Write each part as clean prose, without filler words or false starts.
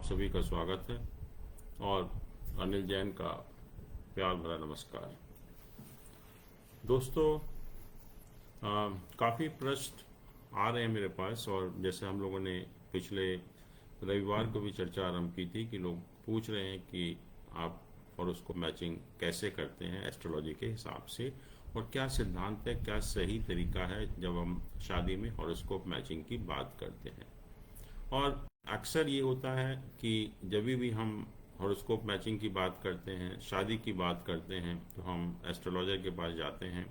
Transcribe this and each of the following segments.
आप सभी का स्वागत है और अनिल जैन का प्यार भरा नमस्कार। दोस्तों, काफ़ी प्रश्न आ रहे हैं मेरे पास, और जैसे हम लोगों ने पिछले रविवार को भी चर्चा आरंभ की थी कि लोग पूछ रहे हैं कि आप हॉरोस्कोप मैचिंग कैसे करते हैं एस्ट्रोलॉजी के हिसाब से, और क्या सिद्धांत है, क्या सही तरीका है जब हम शादी में हॉरोस्कोप मैचिंग की बात करते हैं। और अक्सर ये होता है कि जब भी हम हॉरोस्कोप मैचिंग की बात करते हैं, शादी की बात करते हैं, तो हम एस्ट्रोलॉजर के पास जाते हैं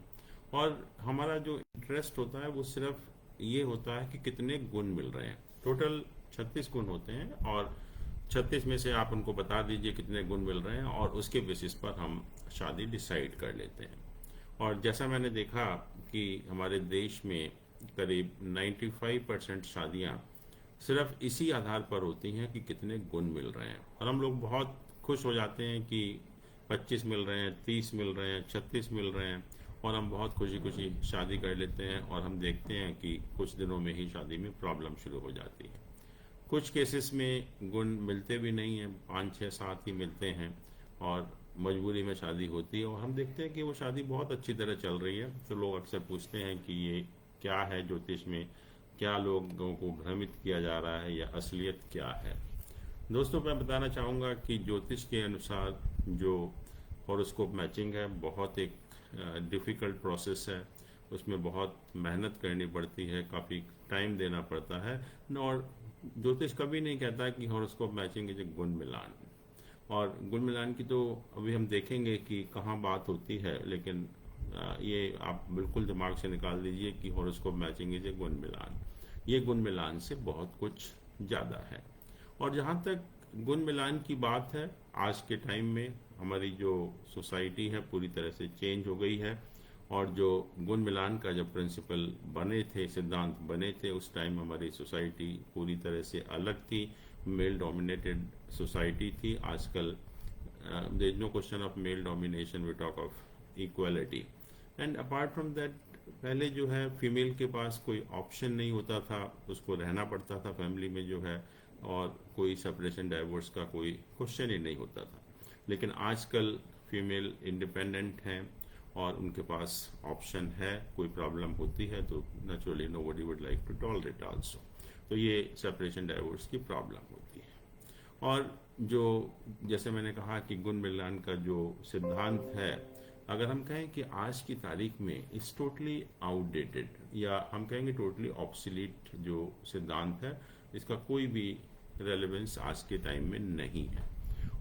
और हमारा जो इंटरेस्ट होता है वो सिर्फ ये होता है कि कितने गुण मिल रहे हैं। टोटल 36 गुण होते हैं और 36 में से आप उनको बता दीजिए कितने गुण मिल रहे हैं और उसके बेसिस पर हम शादी डिसाइड कर लेते हैं। और जैसा मैंने देखा कि हमारे देश में करीब 95% शादियां सिर्फ इसी आधार पर होती हैं कि कितने गुण मिल रहे हैं, और हम लोग बहुत खुश हो जाते हैं कि 25 मिल रहे हैं, 30 मिल रहे हैं, 36 मिल रहे हैं, और हम बहुत खुशी खुशी शादी कर लेते हैं। और हम देखते हैं कि कुछ दिनों में ही शादी में प्रॉब्लम शुरू हो जाती है। कुछ केसेस में गुण मिलते भी नहीं हैं, 5, 6, 7 ही मिलते हैं और मजबूरी में शादी होती है, और हम देखते हैं कि वो शादी बहुत अच्छी तरह चल रही है। तो लोग अक्सर पूछते हैं कि ये क्या है, ज्योतिष में क्या लोगों को भ्रमित किया जा रहा है या असलियत क्या है। दोस्तों, मैं बताना चाहूँगा कि ज्योतिष के अनुसार जो हॉरोस्कोप मैचिंग है बहुत एक डिफ़िकल्ट प्रोसेस है। उसमें बहुत मेहनत करनी पड़ती है, काफ़ी टाइम देना पड़ता है, और ज्योतिष कभी नहीं कहता कि हॉरोस्कोप मैचिंग इज ए गुण मिलान। और गुण मिलान की तो अभी हम देखेंगे कि कहाँ बात होती है, लेकिन ये आप बिल्कुल दिमाग से निकाल दीजिए कि हॉरोस्कोप मैचिंग इज ए गुण मिलान। ये गुण मिलान से बहुत कुछ ज़्यादा है। और जहाँ तक गुण मिलान की बात है, आज के टाइम में हमारी जो सोसाइटी है पूरी तरह से चेंज हो गई है, और जो गुण मिलान का जब प्रिंसिपल बने थे, सिद्धांत बने थे, उस टाइम हमारी सोसाइटी पूरी तरह से अलग थी, मेल डोमिनेटेड सोसाइटी थी। आजकल there is no question of male domination, we talk of equality. And apart from that, पहले जो है फीमेल के पास कोई ऑप्शन नहीं होता था, उसको रहना पड़ता था फैमिली में जो है, और कोई सेपरेशन डाइवोर्स का कोई क्वेश्चन ही नहीं होता था। लेकिन आजकल फीमेल इंडिपेंडेंट हैं और उनके पास ऑप्शन है। कोई प्रॉब्लम होती है तो naturally nobody would like to tolerate also, तो ये सेपरेशन डाइवोर्स की प्रॉब्लम होती है। और जो जैसे मैंने कहा कि गुण मिलान का जो सिद्धांत है, अगर हम कहें कि आज की तारीख में इट्स टोटली आउटडेटेड, या हम कहेंगे टोटली ऑब्सोलीट जो सिद्धांत है, इसका कोई भी रेलेवेंस आज के टाइम में नहीं है।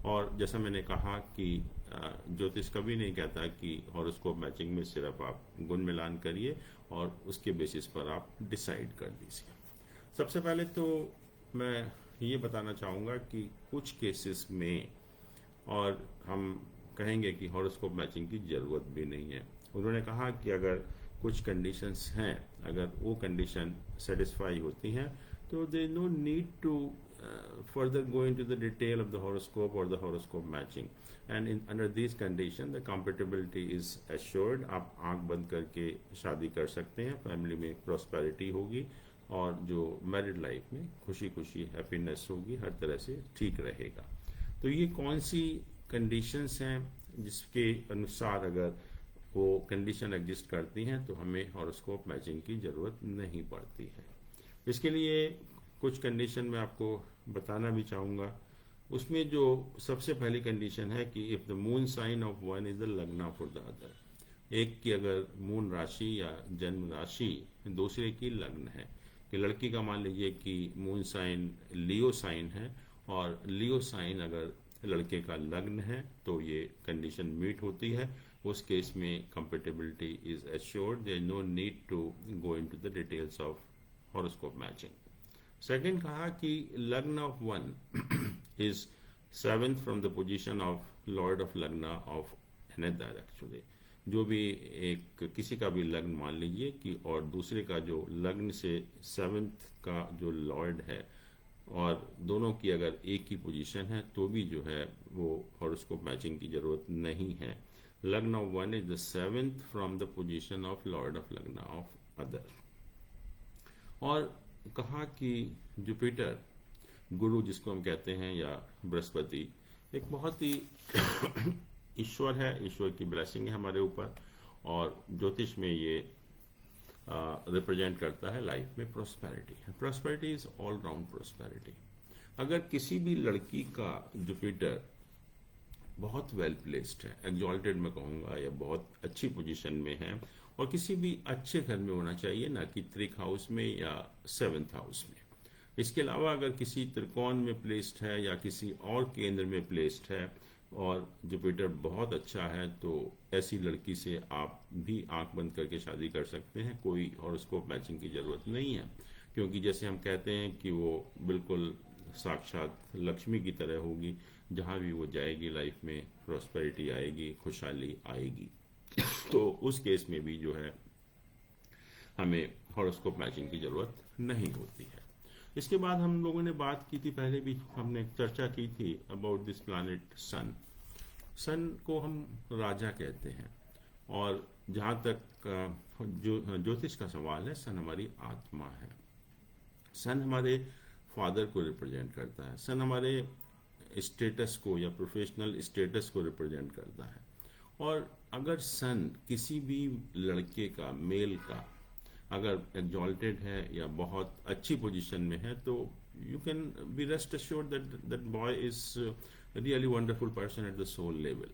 और जैसा मैंने कहा कि ज्योतिष कभी नहीं कहता कि हॉरोस्कोप मैचिंग में सिर्फ आप गुण मिलान करिए और उसके बेसिस पर आप डिसाइड कर दीजिए। सबसे पहले तो मैं ये बताना चाहूँगा कि कुछ केसेस में, और हम कहेंगे कि हॉरोस्कोप मैचिंग की ज़रूरत भी नहीं है। उन्होंने कहा कि अगर कुछ कंडीशंस हैं, अगर वो कंडीशन सेटिस्फाई होती हैं, तो there no need to further go into the detail of the horoscope or the horoscope matching, and under these condition the compatibility is assured। आप आंख बंद करके शादी कर सकते हैं, फैमिली में प्रॉस्पेरिटी होगी और जो मैरिड लाइफ में खुशी खुशी हैप्पीनेस होगी, हर तरह से ठीक रहेगा। तो ये कौन सी कंडीशंस हैं जिसके अनुसार अगर वो कंडीशन एग्जिस्ट करती हैं तो हमें हॉरोस्कोप मैचिंग की ज़रूरत नहीं पड़ती है। इसके लिए कुछ कंडीशन मैं आपको बताना भी चाहूँगा। उसमें जो सबसे पहली कंडीशन है कि if the moon sign of one is the lagna for the other. एक की अगर मून राशि या जन्म राशि दूसरे की लग्न है, कि लड़की का मान लीजिए कि मून साइन लियो साइन है और लियो साइन अगर लड़के का लग्न है, तो ये कंडीशन मीट होती है। उस केस में compatibility is assured, there is no need to go into the details of horoscope matching. Second कहा कि lagna of one is 7th from the position of lord of lagna of another. Actually जो भी एक किसी का भी लग्न मान लीजिए कि, और दूसरे का जो लग्न से 7th का जो लॉर्ड है, और दोनों की अगर एक ही पोजीशन है तो भी जो है वो हॉरोस्कोप मैचिंग की जरूरत नहीं है। लग्न of one is the 7th from the position of lord of lagna of other. और कहा कि जुपिटर गुरु जिसको हम कहते हैं या बृहस्पति एक बहुत ही ईश्वर है, ईश्वर की ब्लेसिंग है हमारे ऊपर। और ज्योतिष में ये रिप्रेजेंट करता है लाइफ में prosperity. Prosperity is all round prosperity. अगर किसी भी लड़की का जुपिटर बहुत वेल प्लेस्ड है, एग्जॉल्टेड मैं कहूँगा, या बहुत अच्छी पोजीशन में है, और किसी भी अच्छे घर में होना चाहिए, ना कि त्रिक हाउस में या 7th हाउस में। इसके अलावा अगर किसी त्रिकोण में प्लेस्ड है या किसी और केंद्र में प्लेस्ड है और जुपिटर बहुत अच्छा है, तो ऐसी लड़की से आप भी आंख बंद करके शादी कर सकते हैं। कोई हॉरोस्कोप मैचिंग की जरूरत नहीं है, क्योंकि जैसे हम कहते हैं कि वो बिल्कुल साक्षात लक्ष्मी की तरह होगी। जहाँ भी वो जाएगी लाइफ में प्रॉस्पेरिटी आएगी, खुशहाली आएगी। तो उस केस में भी जो है हमें हॉरोस्कोप मैचिंग की जरूरत नहीं होती है। इसके बाद हम लोगों ने बात की थी, पहले भी हमने चर्चा की थी अबाउट दिस प्लैनेट सन। सन को हम राजा कहते हैं, और जहाँ तक जो ज्योतिष का सवाल है, सन हमारी आत्मा है। सन हमारे फादर को रिप्रेजेंट करता है। सन हमारे स्टेटस को या प्रोफेशनल स्टेटस को रिप्रेजेंट करता है। और अगर सन किसी भी लड़के का, मेल का, अगर एग्जॉल्टेड है या बहुत अच्छी पोजीशन में है, तो you can be rest assured that that boy is really wonderful person at the soul level.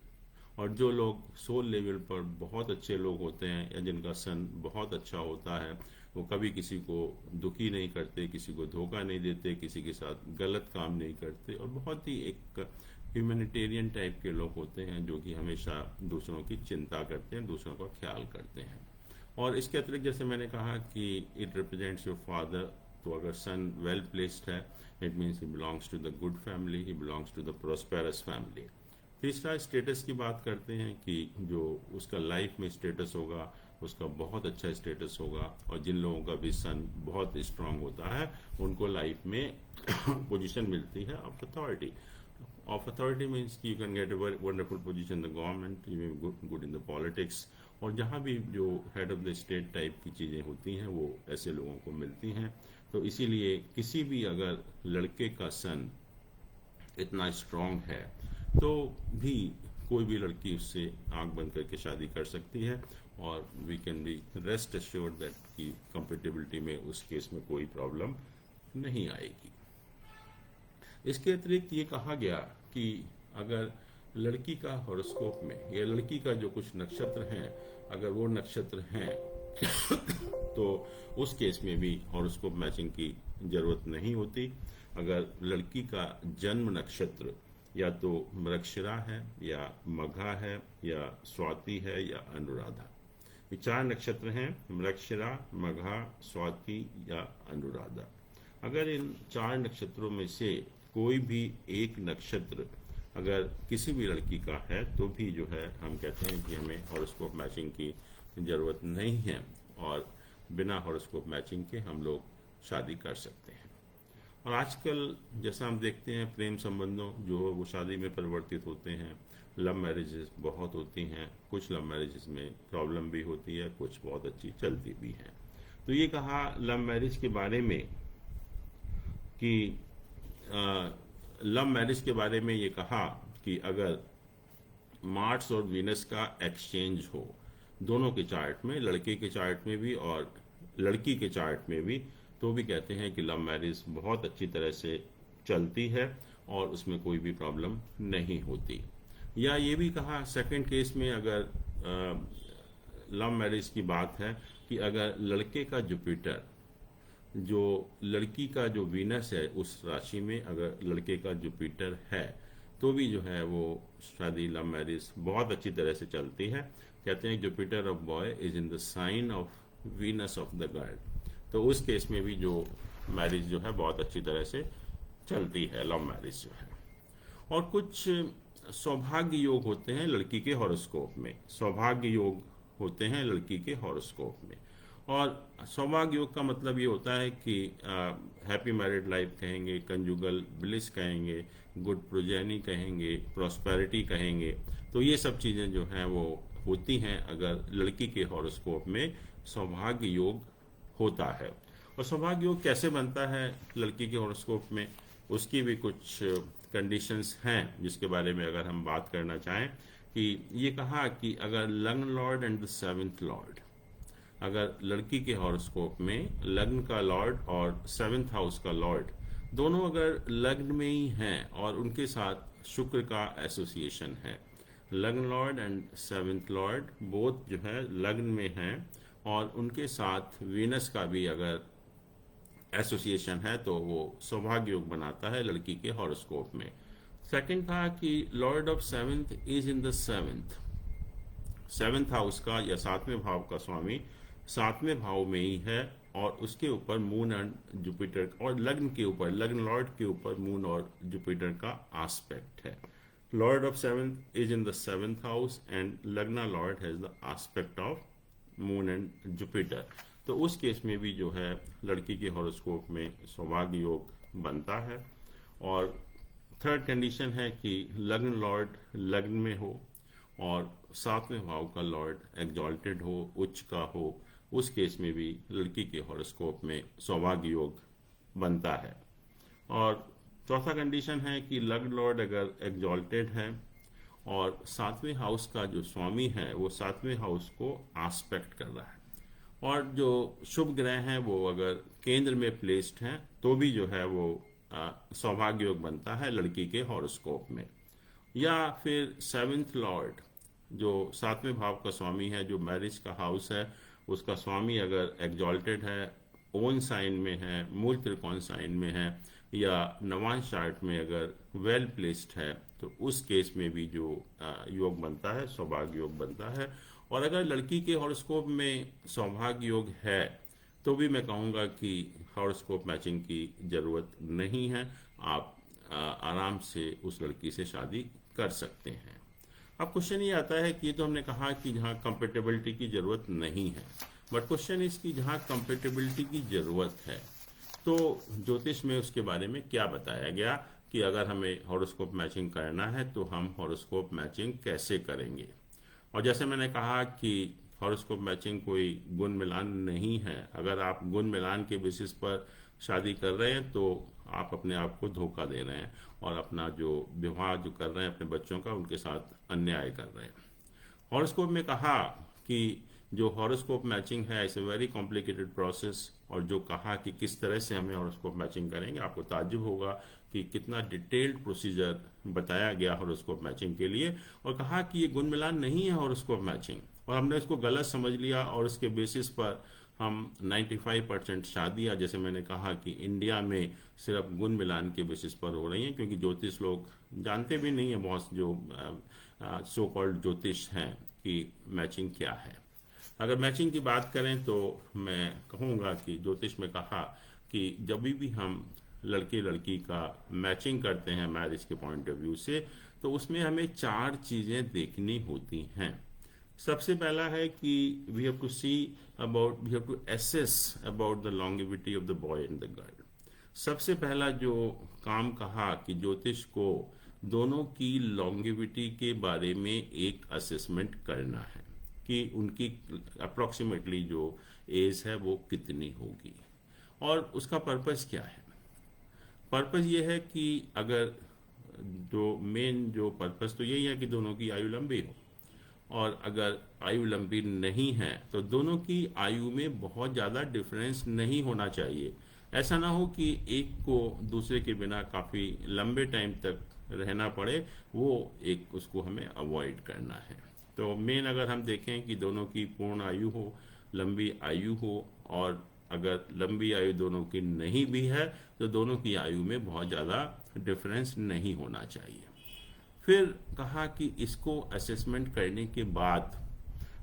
और जो लोग सोल लेवल पर बहुत अच्छे लोग होते हैं या जिनका सन बहुत अच्छा होता है, वो कभी किसी को दुखी नहीं करते, किसी को धोखा नहीं देते, किसी के साथ गलत काम नहीं करते, और बहुत ही एक ह्यूमैनिटेरियन टाइप के लोग होते हैं जो कि हमेशा दूसरों की चिंता करते हैं, दूसरों का ख्याल करते हैं। और इसके अतिरिक्त जैसे मैंने कहा कि इट रिप्रेजेंट्स योर फादर, तो अगर सन वेल प्लेस्ड है, it means he belongs to the good family, he belongs to the prosperous family. तीसरा स्टेटस की बात करते हैं कि जो उसका लाइफ में स्टेटस होगा, उसका बहुत अच्छा स्टेटस होगा। और जिन लोगों का भी सन बहुत स्ट्रांग होता है, उनको लाइफ में पोजीशन मिलती है of authority. Of authority means कि you can get a wonderful position in the government, you may good in the politics. और जहाँ भी जो head of the state type की चीज़ें होती हैं, वो ऐसे लोगों को मिलती हैं। तो इसीलिए किसी भी अगर लड़के का सन इतना स्ट्रांग है, तो भी कोई भी लड़की उससे आंख बंद करके शादी कर सकती है, और we can be rest assured that कि कंपेटेबिलिटी में उस केस में कोई प्रॉब्लम नहीं आएगी। इसके अतिरिक्त ये कहा गया कि अगर लड़की का हॉरोस्कोप में या लड़की का जो कुछ नक्षत्र हैं, अगर वो नक्षत्र हैं तो उस केस में भी हॉरोस्कोप मैचिंग की जरूरत नहीं होती। अगर लड़की का जन्म नक्षत्र या तो मृगशिरा है, या मघा है, या स्वाति है, या अनुराधा, ये 4 नक्षत्र हैं, मृगशिरा, मघा, स्वाति या अनुराधा। अगर इन 4 नक्षत्रों में से कोई भी एक नक्षत्र अगर किसी भी लड़की का है, तो भी जो है हम कहते हैं कि हमें हॉरोस्कोप मैचिंग की जरूरत नहीं है, और बिना हॉरोस्कोप मैचिंग के हम लोग शादी कर सकते हैं। और आजकल जैसा हम देखते हैं, प्रेम संबंधों जो वो शादी में परिवर्तित होते हैं, लव मैरिजेस बहुत होती हैं। कुछ लव मैरिजेस में प्रॉब्लम भी होती है, कुछ बहुत अच्छी चलती भी हैं। तो ये कहा लव मैरिज के बारे में कि लव मैरिज के बारे में ये कहा कि अगर मार्स और वीनस का एक्सचेंज हो दोनों के चार्ट में, लड़के के चार्ट में भी और लड़की के चार्ट में भी, तो भी कहते हैं कि लव मैरिज बहुत अच्छी तरह से चलती है और उसमें कोई भी प्रॉब्लम नहीं होती। या ये भी कहा सेकंड केस में, अगर लव मैरिज की बात है कि अगर लड़के का जुपिटर जो लड़की का जो वीनस है उस राशि में अगर लड़के का जुपिटर है, तो भी जो है वो शादी लव मैरिज बहुत अच्छी तरह से चलती है। कहते हैं Jupiter of boy is in the sign of Venus of the girl, तो उस केस में भी जो मैरिज जो है बहुत अच्छी तरह से चलती है, लव मैरिज जो है। और कुछ सौभाग्य योग होते हैं लड़की के हॉरोस्कोप में, सौभाग्य योग होते हैं लड़की के हॉरोस्कोप में। और सौभाग्य योग का मतलब ये होता है कि हैप्पी मैरिड लाइफ कहेंगे, कंजुगल ब्लिस कहेंगे, गुड प्रोजेनी कहेंगे, प्रॉस्पेरिटी कहेंगे। तो ये सब चीज़ें जो हैं वो होती हैं अगर लड़की के हॉरोस्कोप में सौभाग्य योग होता है। और सौभाग्य योग कैसे बनता है लड़की के हॉरोस्कोप में? उसकी भी कुछ कंडीशंस हैं जिसके बारे में अगर हम बात करना चाहें, कि ये कहा कि अगर लग्न Lord and the seventh Lord, अगर लड़की के हॉरोस्कोप में लग्न का लॉर्ड और सेवेंथ हाउस का लॉर्ड दोनों अगर लग्न में ही हैं और उनके साथ शुक्र का एसोसिएशन है, लग्न Lord and seventh Lord both जो है लग्न में हैं और उनके साथ वीनस का भी अगर एसोसिएशन है, तो वो सौभाग्य योग बनाता है लड़की के हॉरोस्कोप में। सेकंड था कि Lord of seventh is in the seventh, seventh house का या सातवें भाव का स्वामी सातवें भाव में ही है और उसके ऊपर मून एंड जुपिटर, और लग्न के ऊपर, लग्न लॉर्ड के ऊपर मून और जुपिटर का आस्पेक्ट है। Lord of seventh is in the seventh house and lagna lord has the aspect of moon and Jupiter. तो उस केस में भी जो है लड़की के हॉरोस्कोप में सौभाग्य योग बनता है। और थर्ड कंडीशन है कि लग्न लॉर्ड लग्न में हो और सातवें भाव का लॉर्ड एग्जॉल्टेड हो, उच्च का हो, उस केस में भी लड़की के हॉरोस्कोप में सौभाग्य योग बनता है। और चौथा कंडीशन है कि लग्न लॉर्ड अगर एग्जॉल्टेड है और सातवें हाउस का जो स्वामी है वो सातवें हाउस को आस्पेक्ट कर रहा है, और जो शुभ ग्रह हैं वो अगर केंद्र में प्लेस्ड हैं तो भी जो है वो सौभाग्य योग बनता है लड़की के हॉरोस्कोप में। या फिर सेवेंथ लॉर्ड जो सातवें भाव का स्वामी है, जो मैरिज का हाउस है, उसका स्वामी अगर एग्जॉल्टेड है, ओन साइन में है, मूल त्रिकोण साइन में है, या नवांश चार्ट में अगर वेल प्लेस्ड है, तो उस केस में भी जो योग बनता है सौभाग्य योग बनता है। और अगर लड़की के हॉरोस्कोप में सौभाग्य योग है तो भी मैं कहूँगा कि हॉरोस्कोप मैचिंग की ज़रूरत नहीं है, आप आराम से उस लड़की से शादी कर सकते हैं। अब क्वेश्चन ये आता है कि ये तो हमने कहा कि जहाँ कंपेटेबिलिटी की ज़रूरत नहीं है, बट क्वेश्चन इसकी जहाँ कंपेटेबिलिटी की ज़रूरत है तो ज्योतिष में उसके बारे में क्या बताया गया कि अगर हमें हॉरोस्कोप मैचिंग करना है तो हम हॉरोस्कोप मैचिंग कैसे करेंगे। और जैसे मैंने कहा कि हॉरोस्कोप मैचिंग कोई गुण मिलान नहीं है, अगर आप गुण मिलान के बेसिस पर शादी कर रहे हैं तो आप अपने आप को धोखा दे रहे हैं और अपना जो विवाह जो कर रहे हैं अपने बच्चों का, उनके साथ अन्याय कर रहे हैं। हॉरोस्कोप में कहा कि जो हॉरोस्कोप मैचिंग है it's a very complicated process, और जो कहा कि किस तरह से हमें हॉरोस्कोप मैचिंग करेंगे, आपको ताज्जुब होगा कि कितना डिटेल्ड प्रोसीजर बताया गया हॉरोस्कोप मैचिंग के लिए। और कहा कि ये गुण मिलान नहीं है हॉरोस्कोप मैचिंग, और हमने इसको गलत समझ लिया और इसके बेसिस पर हम 95% शादियाँ, जैसे मैंने कहा कि इंडिया में सिर्फ गुण मिलान के बेसिस पर हो रही हैं, क्योंकि ज्योतिष लोग जानते भी नहीं हैं, बहुत जो सो कॉल्ड ज्योतिष हैं, कि मैचिंग क्या है। अगर मैचिंग की बात करें तो मैं कहूँगा कि ज्योतिष में कहा कि जब भी हम लड़के लड़की का मैचिंग करते हैं मैरिज के पॉइंट ऑफ व्यू से, तो उसमें हमें 4 चीज़ें देखनी होती हैं। सबसे पहला है कि we have to assess about the longevity of the boy and the girl. सबसे पहला जो काम कहा कि ज्योतिष को दोनों की लॉन्गेविटी के बारे में एक असेसमेंट करना है कि उनकी अप्रॉक्सीमेटली जो एज है वो कितनी होगी। और उसका पर्पस क्या है? पर्पस ये है कि अगर जो मेन जो पर्पस तो यही है कि दोनों की आयु लंबी हो, और अगर आयु लंबी नहीं है तो दोनों की आयु में बहुत ज़्यादा डिफरेंस नहीं होना चाहिए। ऐसा ना हो कि एक को दूसरे के बिना काफ़ी लंबे टाइम तक रहना पड़े, वो एक उसको हमें अवॉइड करना है। तो मेन अगर हम देखें कि दोनों की पूर्ण आयु हो, लंबी आयु हो, और अगर लंबी आयु दोनों की नहीं भी है तो दोनों की आयु में बहुत ज़्यादा डिफरेंस नहीं होना चाहिए। फिर कहा कि इसको असेसमेंट करने के बाद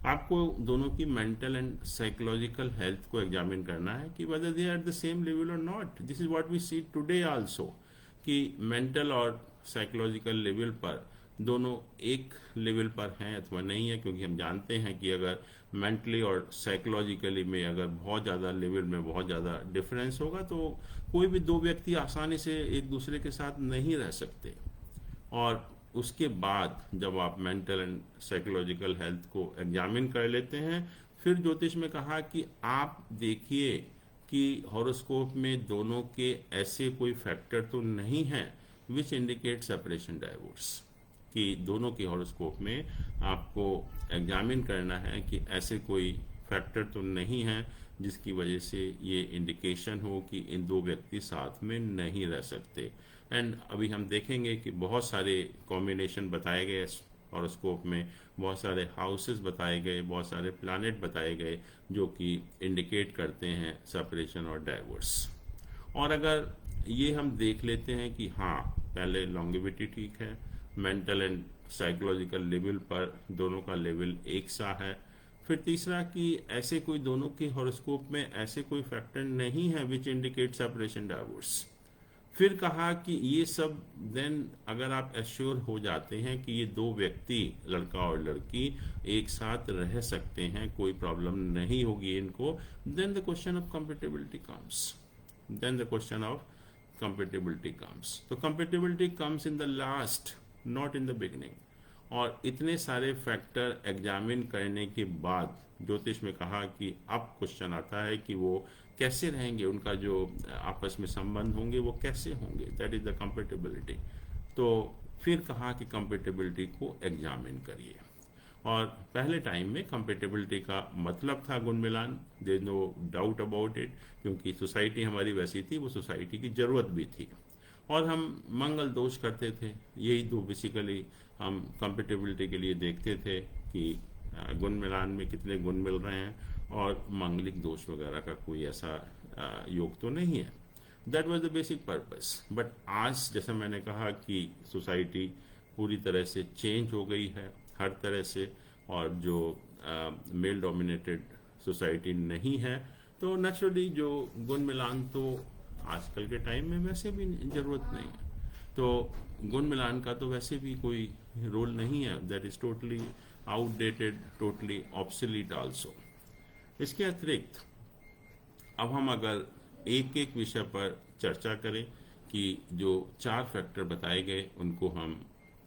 आपको दोनों की मेंटल एंड साइकोलॉजिकल हेल्थ को एग्जामिन करना है कि whether they are at the same level और not. This is what we see today also, कि मेंटल और साइकोलॉजिकल लेवल पर दोनों एक लेवल पर हैं अथवा नहीं है, क्योंकि हम जानते हैं कि अगर मेंटली और साइकोलॉजिकली में अगर बहुत ज़्यादा लेवल में बहुत ज़्यादा डिफरेंस होगा तो कोई भी दो व्यक्ति आसानी से एक दूसरे के साथ नहीं रह सकते। और उसके बाद जब आप मेंटल एंड साइकोलॉजिकल हेल्थ को एग्जामिन कर लेते हैं, फिर ज्योतिष में कहा कि आप देखिए कि हॉरोस्कोप में दोनों के ऐसे कोई फैक्टर तो नहीं है विच इंडिकेट सेपरेशन डाइवोर्स, कि दोनों के हॉरोस्कोप में आपको एग्जामिन करना है कि ऐसे कोई फैक्टर तो नहीं है जिसकी वजह से ये इंडिकेशन हो कि इन दो व्यक्ति साथ में नहीं रह सकते। एंड अभी हम देखेंगे कि बहुत सारे कॉम्बिनेशन बताए गए हॉरोस्कोप में, बहुत सारे हाउसेस बताए गए, बहुत सारे प्लैनेट बताए गए जो कि इंडिकेट करते हैं सेपरेशन और डाइवोर्स। और अगर ये हम देख लेते हैं कि हाँ, पहले लॉन्गेविटी ठीक है, मेंटल एंड साइकोलॉजिकल लेवल पर दोनों का लेवल एक सा है, फिर तीसरा कि ऐसे कोई दोनों के हॉरोस्कोप में ऐसे कोई फैक्टर नहीं है विच इंडिकेट सेपरेशन डाइवोर्स, फिर कहा कि ये सब देन अगर आप एश्योर हो जाते हैं कि ये दो व्यक्ति लड़का और लड़की एक साथ रह सकते हैं, कोई प्रॉब्लम नहीं होगी इनको, then the question of compatibility comes, then the question of compatibility comes. तो compatibility comes in the last, not in the beginning. और इतने सारे फैक्टर एग्जामिन करने के बाद ज्योतिष में कहा कि अब क्वेश्चन आता है कि वो कैसे रहेंगे, उनका जो आपस में संबंध होंगे वो कैसे होंगे, दैट इज द कंपेटेबिलिटी। तो फिर कहा कि कंपेटेबिलिटी को एग्जामिन करिए। और पहले टाइम में कंपेटेबिलिटी का मतलब था गुण मिलान, there no doubt about it, क्योंकि सोसाइटी हमारी वैसी थी, वो सोसाइटी की ज़रूरत भी थी, और हम मंगल दोष करते थे। यही दो बेसिकली हम कंपेटेबिलिटी के लिए देखते थे कि गुण मिलान में कितने गुण मिल रहे हैं, और मांगलिक दोष वगैरह का कोई ऐसा योग तो नहीं है। That was the basic purpose. But आज जैसा मैंने कहा कि सोसाइटी पूरी तरह से चेंज हो गई है हर तरह से, और जो मेल डोमिनेटेड सोसाइटी नहीं है, तो नेचुरली जो गुण मिलान तो आजकल के टाइम में वैसे भी ज़रूरत नहीं है। तो गुण मिलान का तो वैसे भी कोई रोल नहीं है, that is totally outdated, totally obsolete also. इसके अतिरिक्त अब हम अगर एक एक विषय पर चर्चा करें कि जो 4 फैक्टर बताए गए उनको हम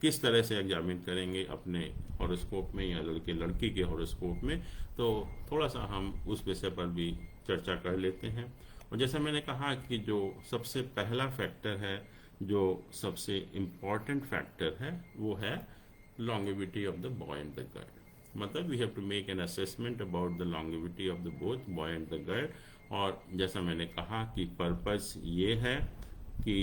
किस तरह से एग्जामिन करेंगे अपने हॉरोस्कोप में या लड़के लड़की के हॉरोस्कोप में, तो थोड़ा सा हम उस विषय पर भी चर्चा कर लेते हैं। और जैसा मैंने कहा कि जो सबसे पहला फैक्टर है, जो सबसे इम्पॉर्टेंट फैक्टर है, वो है longevity of the boy and the girl। मतलब we have to make an assessment about the longevity of the both boy and the girl। और जैसा मैंने कहा कि पर्पस ये है कि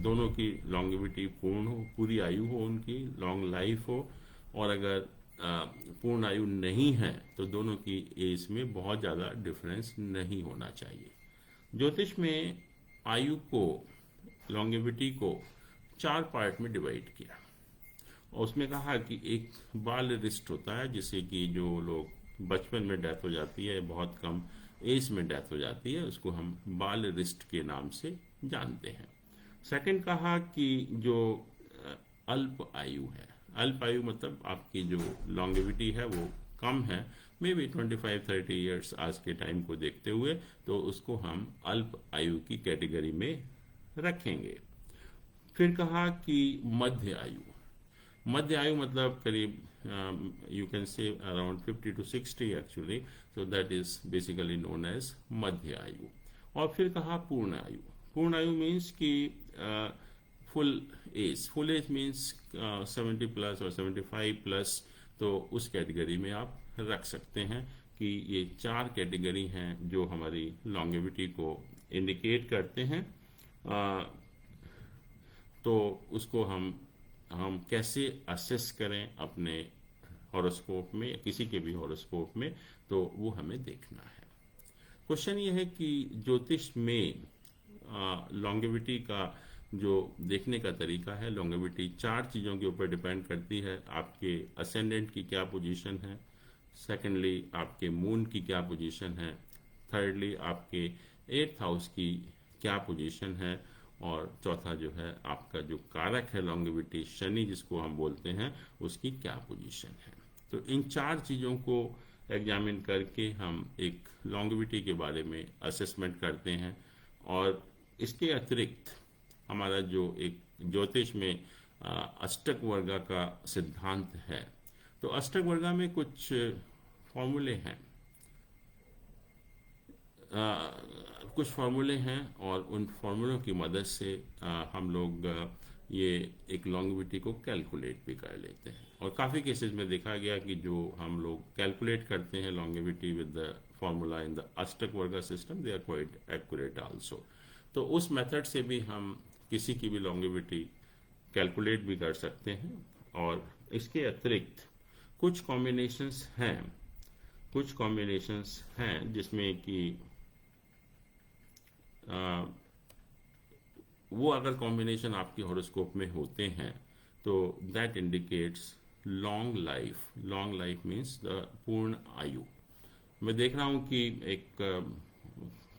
दोनों की longevity पूर्ण हो, पूरी आयु हो, उनकी लॉन्ग लाइफ हो, और अगर पूर्ण आयु नहीं है तो दोनों की एज में बहुत ज़्यादा डिफरेंस नहीं होना चाहिए। ज्योतिष में आयु को, लॉन्गेविटी को 4 पार्ट में डिवाइड किया, और उसमें कहा कि एक बाल रिस्ट होता है, जिससे कि जो लोग बचपन में डेथ हो जाती है, बहुत कम एज में डेथ हो जाती है, उसको हम बाल रिस्ट के नाम से जानते हैं। सेकंड कहा कि जो अल्प आयु है, अल्प आयु मतलब आपकी जो लॉन्गेविटी है वो कम है, मे बी 25-30 ईयर्स आज के टाइम को देखते हुए, तो उसको हम अल्प आयु की कैटेगरी में रखेंगे। फिर कहा कि मध्य आयु, मध्य आयु मतलब करीब you can say around 50 to 60 actually, so that is basically known as मध्य आयु। और फिर कहा पूर्ण आयु, पूर्ण आयु मीन्स कि full age, full age means 70 plus और 75 प्लस, तो उस कैटेगरी में आप रख सकते हैं कि ये 4 कैटेगरी हैं जो हमारी लॉन्गेविटी को इंडिकेट करते हैं। तो उसको हम कैसे असेस करें अपने हॉरोस्कोप में या किसी के भी हॉरोस्कोप में, तो वो हमें देखना है। क्वेश्चन ये है कि ज्योतिष में लॉन्गेविटी का जो देखने का तरीका है, लॉन्गेविटी 4 चीज़ों के ऊपर डिपेंड करती है। आपके असेंडेंट की क्या पोजीशन है, सेकेंडली आपके मून की क्या पोजीशन है, थर्डली आपके 8th हाउस की क्या पोजीशन है, और चौथा जो है आपका जो कारक है लॉन्गेविटी, शनि जिसको हम बोलते हैं, उसकी क्या पोजीशन है। तो इन 4 चीज़ों को एग्जामिन करके हम एक लॉन्गेविटी के बारे में असेसमेंट करते हैं। और इसके अतिरिक्त हमारा जो एक ज्योतिष में अष्टक वर्गा का सिद्धांत है, तो अष्टक वर्गा में कुछ फॉर्मूले हैं। कुछ फार्मूले हैं और उन फार्मूलों की मदद से हम लोग ये एक लॉन्गेविटी को कैलकुलेट भी कर लेते हैं। और काफ़ी केसेस में देखा गया कि जो हम लोग कैलकुलेट करते हैं longevity with the formula in the ashtak varga system, they are quite accurate also. तो उस मेथड से भी हम किसी की भी लॉन्गेविटी कैलकुलेट भी कर सकते हैं। और इसके अतिरिक्त कुछ कॉम्बिनेशंस हैं जिसमें कि वो अगर कॉम्बिनेशन आपकी हॉरोस्कोप में होते हैं तो that indicates long life means the पूर्ण आयु। मैं देख रहा हूँ कि एक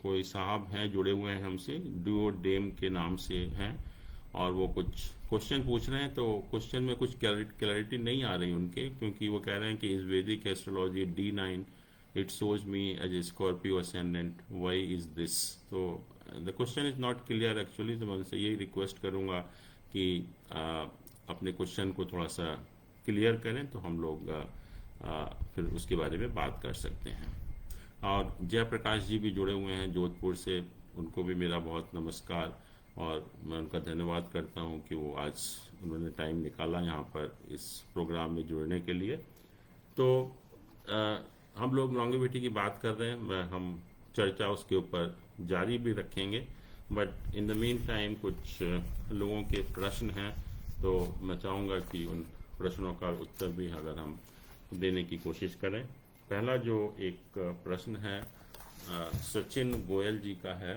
कोई साहब हैं जुड़े हुए हैं हमसे, डुओ डेम के नाम से हैं, और वो कुछ क्वेश्चन पूछ रहे हैं। तो क्वेश्चन में कुछ क्लैरिटी नहीं आ रही उनके, क्योंकि वो कह रहे हैं कि इस Vedic astrology D9 it shows me as a Scorpio ascendant, why is this. तो the question is not clear actually. तो मैं उनसे यही रिक्वेस्ट करूंगा कि अपने क्वेश्चन को थोड़ा सा क्लियर करें तो हम लोग फिर उसके बारे में बात कर सकते हैं। और जयप्रकाश जी भी जुड़े हुए हैं जोधपुर से, उनको भी मेरा बहुत नमस्कार, और मैं उनका धन्यवाद करता हूं कि वो आज उन्होंने टाइम निकाला यहाँ पर इस प्रोग्राम में जुड़ने के लिए। तो हम लोग लॉन्गेविटी की बात कर रहे हैं, हम चर्चा उसके ऊपर जारी भी रखेंगे, but in the mean time कुछ लोगों के प्रश्न हैं, तो मैं चाहूँगा कि उन प्रश्नों का उत्तर भी अगर हम देने की कोशिश करें। पहला जो एक प्रश्न है सचिन गोयल जी का है।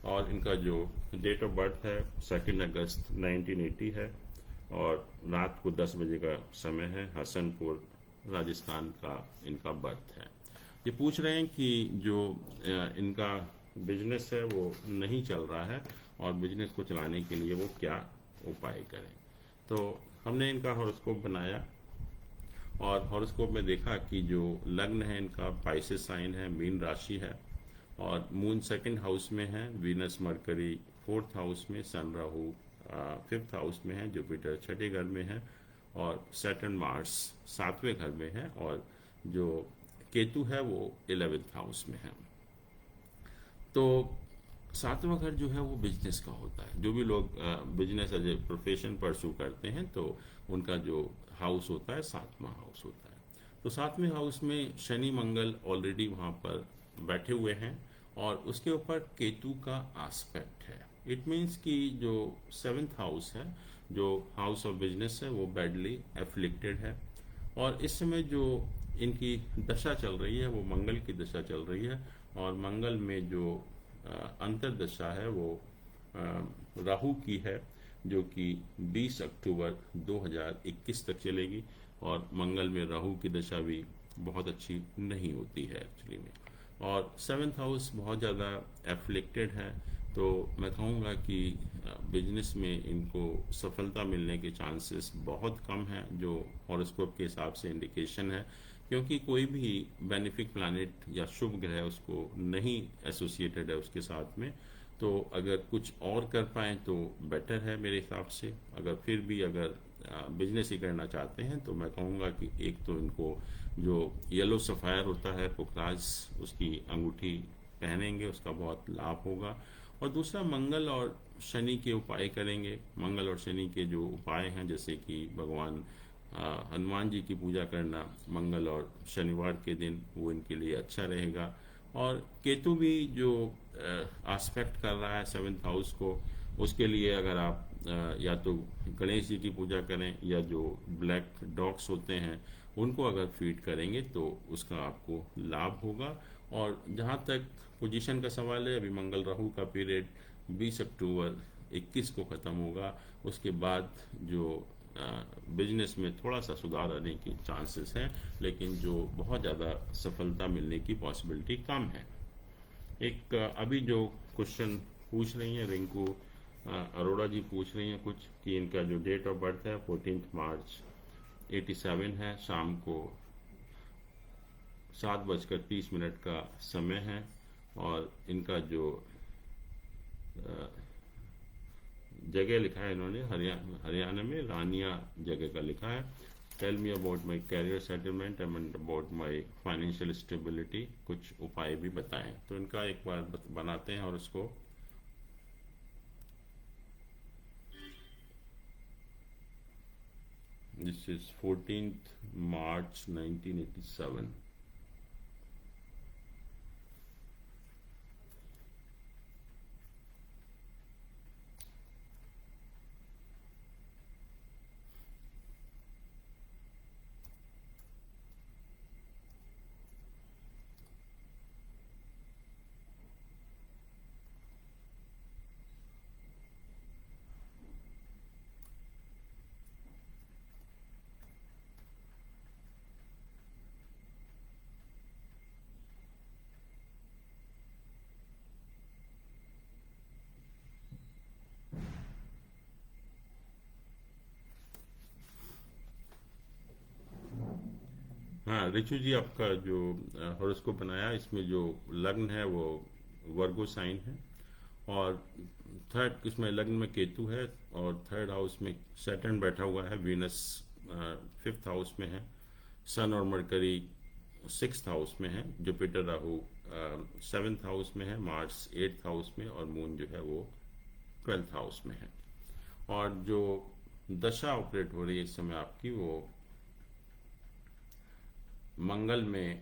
और इनका जो डेट ऑफ बर्थ है 2 अगस्त 1980 है, और रात को 10 बजे का समय है, हसनपुर राजस्थान का इनका बर्थ है। ये पूछ रहे हैं कि जो इनका बिजनेस है वो नहीं चल रहा है, और बिजनेस को चलाने के लिए वो क्या उपाय करें। तो हमने इनका हॉरोस्कोप बनाया, और हॉरोस्कोप में देखा कि जो लग्न है इनका पाइसेस साइन है, मीन राशि है, और मून 2nd हाउस में है, वीनस मरकरी 4th हाउस में, सन राहु 5th हाउस में है, जुपिटर 6ठे घर में है, और सैटर्न मार्स 7वें घर में है, और जो केतु है वो 11th हाउस में है। तो 7वां घर जो है वो बिजनेस का होता है। जो भी लोग business as a profession pursue करते हैं तो उनका जो हाउस होता है 7वां हाउस होता है। तो 7वें हाउस में शनि मंगल ऑलरेडी वहाँ पर बैठे हुए हैं, और उसके ऊपर केतु का एस्पेक्ट है। इट मीन्स कि जो 7th हाउस है, जो हाउस ऑफ बिजनेस है, वो बैडली एफ्लिक्टेड है। और इस समय जो इनकी दशा चल रही है वो मंगल की दशा चल रही है, और मंगल में जो अंतर्दशा है वो राहु की है, जो कि 20 अक्टूबर 2021 तक चलेगी। और मंगल में राहु की दशा भी बहुत अच्छी नहीं होती है एक्चुअली में, और 7th हाउस बहुत ज़्यादा एफ्लिक्टेड है। तो मैं कहूँगा कि बिजनेस में इनको सफलता मिलने के चांसेस बहुत कम हैं, जो हॉरोस्कोप के हिसाब से इंडिकेशन है, क्योंकि कोई भी बेनिफिक प्लैनेट या शुभ ग्रह उसको नहीं एसोसिएटेड है उसके साथ में। तो अगर कुछ और कर पाएँ तो बेटर है मेरे हिसाब से। अगर फिर भी अगर बिजनेस ही करना चाहते हैं तो मैं कहूँगा कि एक तो इनको जो येलो सफ़ायर होता है पुखराज, उसकी अंगूठी पहनेंगे, उसका बहुत लाभ होगा। और दूसरा मंगल और शनि के उपाय करेंगे। मंगल और शनि के जो उपाय हैं, जैसे कि भगवान हनुमान जी की पूजा करना मंगल और शनिवार के दिन, वो इनके लिए अच्छा रहेगा। और केतु भी जो एस्पेक्ट कर रहा है 7th हाउस को, उसके लिए अगर आप या तो गणेश जी की पूजा करें, या जो ब्लैक डॉग्स होते हैं उनको अगर फीड करेंगे तो उसका आपको लाभ होगा। और जहाँ तक पोजीशन का सवाल है, अभी मंगल राहु का पीरियड 20 अक्टूबर 21 को ख़त्म होगा। उसके बाद जो बिजनेस में थोड़ा सा सुधार आने की चांसेस हैं, लेकिन जो बहुत ज़्यादा सफलता मिलने की पॉसिबिलिटी कम है। एक अभी जो क्वेश्चन पूछ रही हैं रिंकू अरोड़ा जी पूछ रही हैं कुछ, कि इनका जो डेट ऑफ बर्थ है 14 मार्च 87 है, शाम को 7:30 का समय है। और इनका जो जगह लिखा है इन्होंने, हरियाणा में रानिया जगह का लिखा है। Tell me about my career settlement and about my financial stability, कुछ उपाय भी बताएं। तो इनका एक बार बनाते हैं और उसको दिस इज 14th March 1987। हाँ रिचू जी, आपका जो हॉरोस्कोप बनाया इसमें जो लग्न है वो वर्गो साइन है, और थर्ड इसमें लग्न में केतु है, और थर्ड हाउस में सैटर्न बैठा हुआ है, वीनस फिफ्थ हाउस में है, सन और मरकरी सिक्स्थ हाउस में है, जुपिटर राहु सेवेंथ हाउस में है, मार्स एट्थ हाउस में, और मून जो है वो ट्वेल्थ हाउस में है। और जो दशा ऑपरेट हो रही है इस समय आपकी, वो मंगल में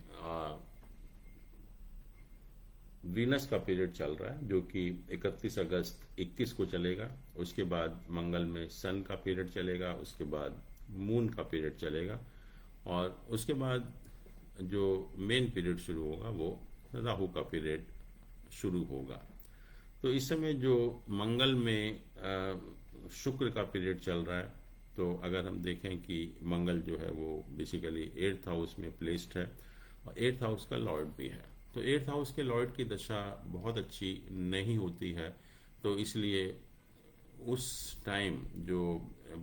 वीनस का पीरियड चल रहा है, जो कि 31 अगस्त 21 को चलेगा। उसके बाद मंगल में सन का पीरियड चलेगा, उसके बाद मून का पीरियड चलेगा, और उसके बाद जो मेन पीरियड शुरू होगा वो राहु का पीरियड शुरू होगा। तो इस समय जो मंगल में शुक्र का पीरियड चल रहा है, तो अगर हम देखें कि मंगल जो है वो बेसिकली एट्थ हाउस में प्लेस्ड है, और एट्थ हाउस का लॉर्ड भी है। तो एट्थ हाउस के लॉर्ड की दशा बहुत अच्छी नहीं होती है, तो इसलिए उस टाइम जो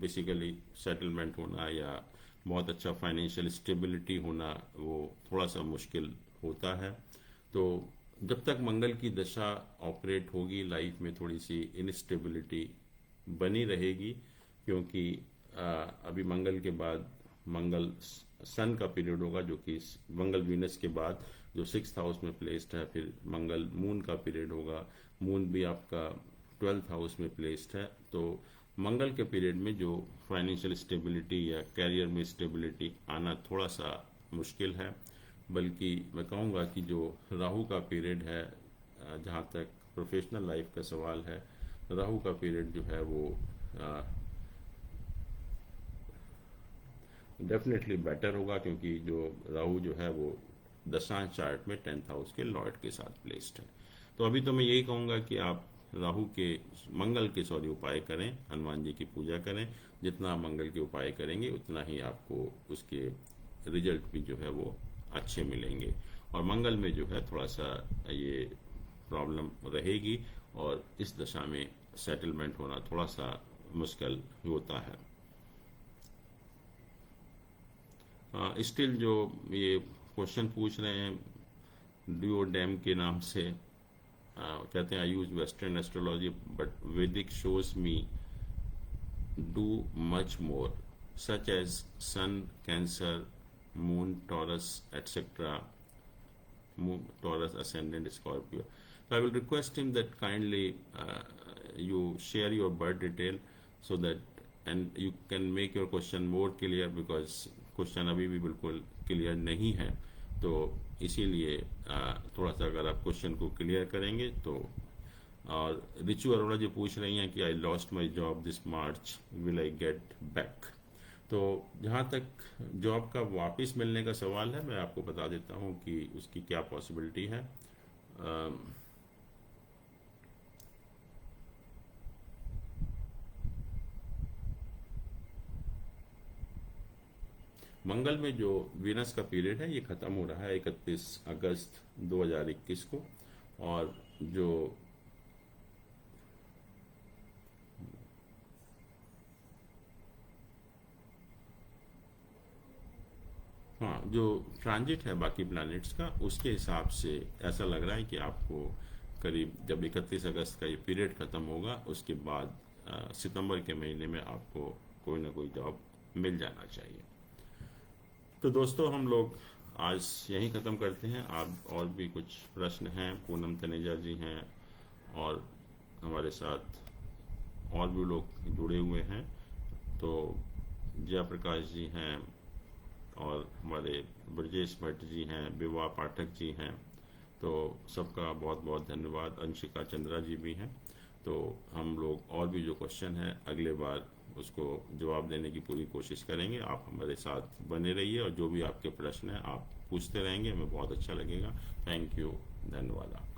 बेसिकली सेटलमेंट होना या बहुत अच्छा फाइनेंशियल स्टेबिलिटी होना वो थोड़ा सा मुश्किल होता है। तो जब तक मंगल की दशा ऑपरेट होगी, लाइफ में थोड़ी सी इनस्टेबिलिटी बनी रहेगी, क्योंकि अभी मंगल के बाद मंगल सन का पीरियड होगा, जो कि मंगल वीनस के बाद जो सिक्स्थ हाउस में प्लेस्ड है, फिर मंगल मून का पीरियड होगा, मून भी आपका ट्वेल्थ हाउस में प्लेस्ड है। तो मंगल के पीरियड में जो फाइनेंशियल स्टेबिलिटी या कैरियर में स्टेबिलिटी आना थोड़ा सा मुश्किल है, बल्कि मैं कहूँगा कि जो राहु का पीरियड है, जहाँ तक प्रोफेशनल लाइफ का सवाल है, राहु का पीरियड जो है वो डेफिनेटली बेटर होगा, क्योंकि जो राहु जो है वो दशांश चार्ट में 10th हाउस के लॉर्ड के साथ प्लेस्ड है। तो अभी तो मैं यही कहूँगा कि आप राहु के मंगल के उपाय करें, हनुमान जी की पूजा करें। जितना मंगल के उपाय करेंगे उतना ही आपको उसके रिजल्ट भी जो है वो अच्छे मिलेंगे। और मंगल में जो है थोड़ा सा ये प्रॉब्लम रहेगी, और इस दशा में सेटलमेंट होना थोड़ा सा मुश्किल होता है। स्टिल जो ये क्वेश्चन पूछ रहे हैं डिओ डैम के नाम से, कहते हैं I use western astrology but Vedic shows me do much more such as sun Cancer, moon Taurus etcetera, Taurus ascendant Scorpio. So I will request him that kindly you share your birth detail so that and you can make your question more clear, because question अभी भी बिल्कुल clear नहीं है। तो इसीलिए थोड़ा सा अगर आप क्वेश्चन को क्लियर करेंगे तो। और रिचू अरोड़ा जी पूछ रही हैं कि I lost my job this March, will I get back. तो जहाँ तक जॉब का वापस मिलने का सवाल है, मैं आपको बता देता हूँ कि उसकी क्या पॉसिबिलिटी है। मंगल में जो वीनस का पीरियड है ये ख़त्म हो रहा है 31 अगस्त 2021 को, और जो हाँ जो ट्रांजिट है बाकी प्लैनेट्स का, उसके हिसाब से ऐसा लग रहा है कि आपको करीब जब 31 अगस्त का ये पीरियड ख़त्म होगा उसके बाद सितंबर के महीने में आपको कोई ना कोई जॉब मिल जाना चाहिए। तो दोस्तों हम लोग आज यहीं ख़त्म करते हैं। आप और भी कुछ प्रश्न हैं, पूनम तनेजा जी हैं और हमारे साथ और भी लोग जुड़े हुए हैं, तो जयप्रकाश जी हैं और हमारे ब्रजेश भट्ट जी हैं, विवाह पाठक जी हैं, तो सबका बहुत बहुत धन्यवाद। अंशिका चंद्रा जी भी हैं। तो हम लोग और भी जो क्वेश्चन है अगले बार उसको जवाब देने की पूरी कोशिश करेंगे। आप हमारे साथ बने रहिए और जो भी आपके प्रश्न हैं आप पूछते रहेंगे, हमें बहुत अच्छा लगेगा। थैंक यू, धन्यवाद।